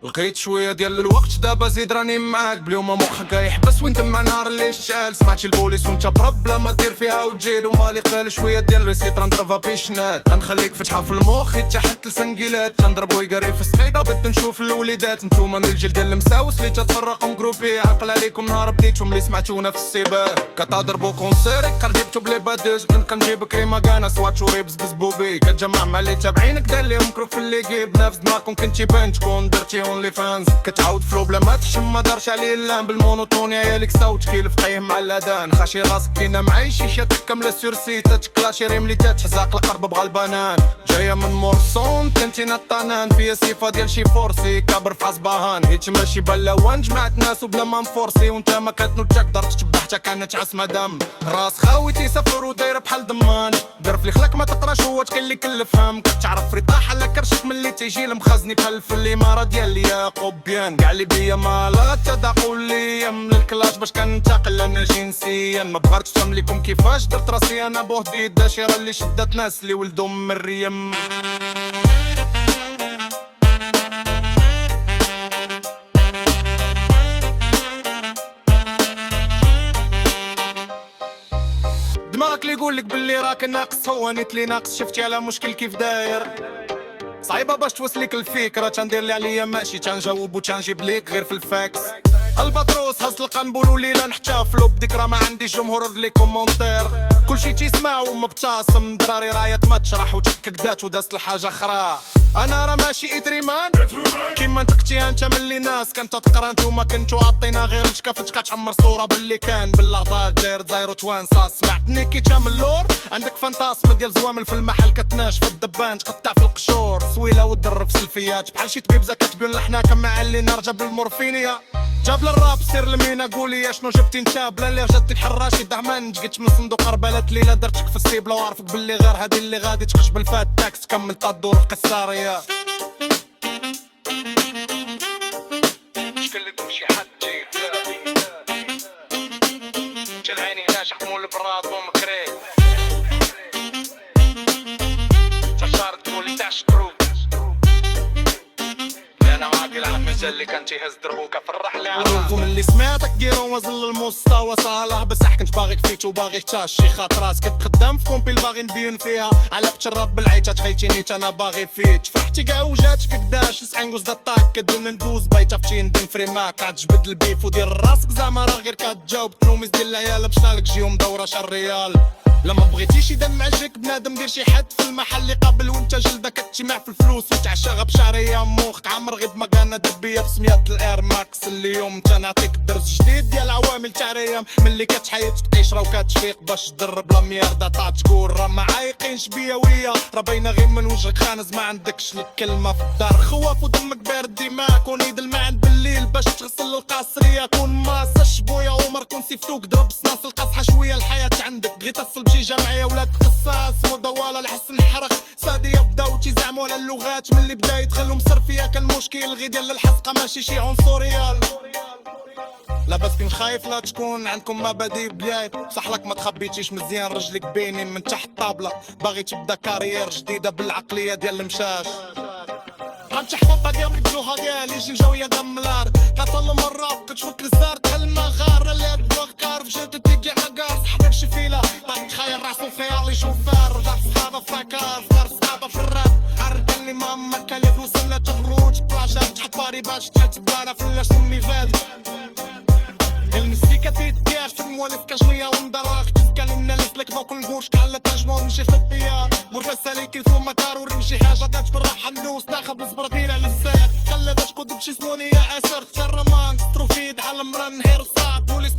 لقيت شويه ديال الوقت دابا زيد راني معاك بليوم مخك يحبس وانت مع نهار اللي شال سمعتي البوليس وانت بلا ما دير فيها وتجيد ومالي قال شويه ديال الريسيت رنضربها بيشنات غنخليك فتحه في المخ تحت لسنقيلات غنضرب ويقري في السقيطه بغيت نشوف الوليدات نتوما من الجيل ديال المساوس اللي تتفرقوا مجروبي عقل عليكم نهار بديتهم اللي سمعتونا في السباق كتضربوا كونسيري قربتو بلي بادوز كنجيب كريمه كانا سوات شوريبس بزبوبي كتجمع مع اللي تابعينك دار ليهم كروف اللي جيب نفس دماغكم كنتي بان تكون درتي اونلي فانز كتعاود فلو بلا ما تحشم ما دارش عليه اللام بالمونوتونيا يالك صوت كيلف قايم مع الاذان خاشي راسك فينا معاي شيشه تكمل السورسي تتكلاشي ريم لي تتحزاق القرب بغا البنان جايه من مورسون كنتينا الطنان فيا صفه ديال شي فورسي كابر في عصبهان هيت ماشي بلاوان جمعت ناس وبلا ما نفورسي وانت ما كتنوض تقدر تتبع حتى كانت عصمه دم راس خاوي تيسافر ودايره بحال ضمان دار في خلاك ما تقراش هو تكل اللي كل فهم كتعرف ريطاح على كرشك ملي تيجي المخزني بحال في الاماره ديال ياقوب بيان كاع اللي بيا مالا تداقوا لي من الكلاش باش كنتقل انا جنسيا ما بغاتش تملكم كيفاش درت راسي انا بوحدي الداشره اللي شدات ناس اللي ولدهم من الريم دماغك اللي يقولك باللي راك ناقص هو نيت لي ناقص شفتي على مشكل كيف داير صعيبه باش توصلك الفكره تندير لي عليا ماشي تنجاوب وتنجيب ليك غير في الفاكس الباتروس هز القنبول وليله نحتفلوا بذكرى ما عندي جمهور لي كومونتير كلشي تيسمع ومبتسم دراري رايه ما تشرح وتكك ذات ودازت الحاجه اخرى انا راه ماشي ادريمان كيما نتقتي انت ملي ناس كنت تقرا نتوما كنتو عطينا غير مشكافت كتعمر صوره باللي كان باللحظه داير زيرو توانسا سمعتني كي تام اللور عندك فانتاسم ديال زوامل في المحل كتناش في الدبان تقطع في القشور سويله ودرب سلفيات بحال شي طبيب كتبين لحنا كمعلي نرجع بالمورفينيا جاب للراب سير لمينا قولي شنو جبتي نتا بلا اللي رجعتي الحراشي دعمان جيت من صندوق قربلات ليله درتك في السيبله وعرفك باللي غير هادي اللي غادي تخش بالفات تاكس كمل الدور القصاريه شكون لكم شي حد جا عيني ناجح مول البراد ومكري تشارك تقولي تاع شكروك انا عاقل على المثال اللي كان تيهز دربوكا في الرحله عرفتو اللي سمعتك ديرو وصل المستوى صالح بصح كنت باغيك فيك وباغي تاشي خاطرات كنت خدام في كومبيل باغي نبين فيها على بتشرب بالعيطه تخيلتيني انا باغي فيك فرحتي كاع وجات فيك داش سعنقوز دطاك كدون ندوز بايتا فتي ندم فريما كتجبد البيف ودير راسك زعما راه غير كتجاوب تنوميز ديال العيال بشنالك جيهم دوره شهر ريال لما بغيتيش يدمعجك بنادم دير شي حد في المحل اللي قبل وانت جلدك كتجمع في الفلوس وتعشاغ بشعريه موخك عمر غير بمكانه دبيه بسميات الاير ماكس اليوم تنعطيك درس جديد ديال عوامل تاع ريام ملي كتحيد تقيشره وكتفيق باش تدرب لا ميردا طاع تقول راه ما عايقينش بيا ويا راه باينه غير من وجهك خانز ما عندكش الكلمه في الدار خواف ودمك بارد ديماك ونيد المعن بالليل باش تغسل القاصريه كون ماسش بويا عمر كون سيفتوك ضرب سناس القصحه شويه الحياه عندك بغيت تصل بشي جمعيه ولاد قصاص مدوله لحس نحرق ساديه بداو تيزعموا على اللغات من اللي بدا يدخلوا مصر فيها كان مشكل غير ديال الحزقه ماشي شي عنصريال لاباس كنت خايف لا تكون عندكم مبادئ بلاي صح لك ما تخبيتيش مزيان رجلك بينين من تحت الطابله باغي تبدا كارير جديده بالعقليه ديال المشاش غنتي حبوبه ديال الجوهه ديالي جي الجويه دملار كطل مرة كتشوك الزار تحل المغار اللي اتبكر في جدتي كاع غار صحابك شفيله باغي تخيل راسو فيها لي شوفار رجع صحابه فكار صغار صحابه في الراب عرف اللي ماما كلف وصلنا تخرج بلاجات حباري باش تبانا فلاش امي فات المسيكة تيدياش في الموالف كشوية وندراخ تسكال الناس لك فوق البوش كعلة تجمع نمشي خطية مرفسة ليك الفو مكار ورمشي حاجة تتفرح النوس ناخد الزبرتيلة للساق خلى باش قد بشي سموني يا أسر ترمان ستروفيد على مران هير صعب بوليس